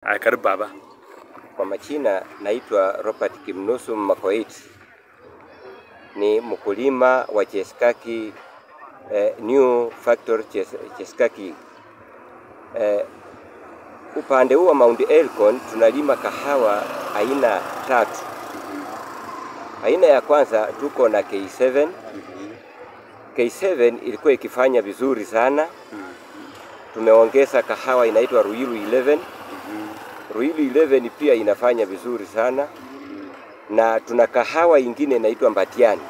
Karibu baba. Kwa majina naitwa Robert Kimnusu Makoit. Ni mkulima wa Cheskaki New Factory Cheskaki. Upande huu wa Mount Elgon tunalima kahawa aina 3. Aina ya kwanza tuko na K7. K7 ilikuwa ikifanya vizuri sana. Tumeongeza kahawa inaitwa Ruiru 11. Ruiru 11 pia inafanya vizuri sana. Na tuna kahawa ingine inaitwa Mbatiani.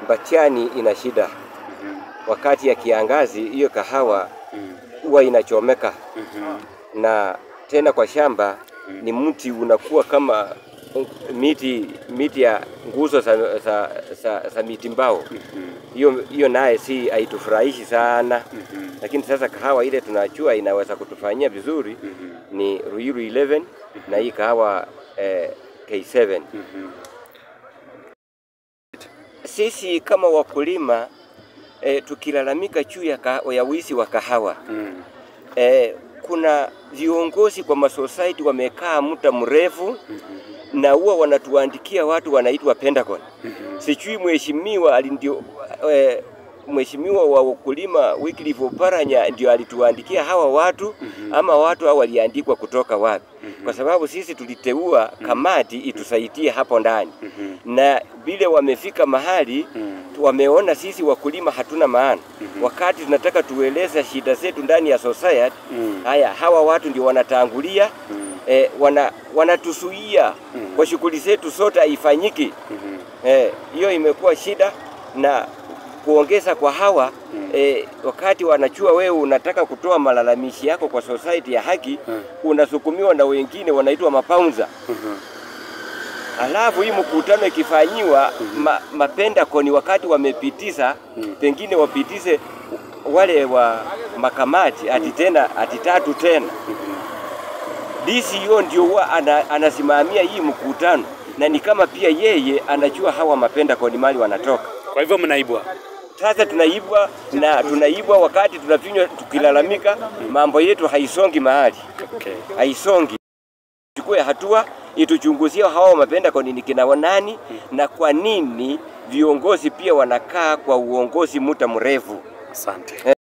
Mbatiani ina shida. Wakati ya kiangazi hiyo kahawa huwa inachomeka. Na tena kwa shamba ni mti unakuwa kama miti ya nguzo za miti mbao. Hiyo naye si haitufurahishi sana. Lakini sasa kahawa ile tunajua inaweza kutufanyia vizuri ni Ruiru 11 na hii kahawa K7. Sisi kama wakulima tukilalamika juu ya wizi wa kahawa. Kuna viongozi kwa masociety wamekaa muda mrefu na huwa wanatuandikia watu wanaitwa Pentagon. Sijui mheshimiwa ndio mheshimiwa wa wakulima Wycliffe Oparanya ndio alituandikia hawa watu ama watu hao waliandikwa kutoka wapi? Kwa sababu sisi tuliteua kamati itusaidie hapo ndani. Na vile wamefika mahali wameona sisi wakulima hatuna maana. Wakati tunataka tueleza shida zetu ndani ya society, hawa watu ndio wanatangulia wanatusuia kwa shughuli zetu sote haifanyiki. Hiyo imekuwa shida. Na kuongeza kwa hawa wakati wanachua wewe unataka kutoa malalamishi yako kwa society ya haki, unasukumiwa na wengine wanaitwa mapaunza. Alafu hii mkutano ikifanyiwa Pentagon wakati wamepitiza pengine wapitize wale wa makamati ati tatu tena. DCO ndio huwa anasimamia hii mkutano na ni kama pia yeye anajua hawa Pentagon mali wanatoka. Kwa hivyo mnaibwa. Sasa tunaibwa na tunaibwa wakati tunafinywa tukilalamika mambo yetu haisongi mahali. Haisongi. Chukue hatua ituchunguzie hawa Pentagon ni kina nani na kwa nini viongozi pia wanakaa kwa uongozi muda mrefu. Asante.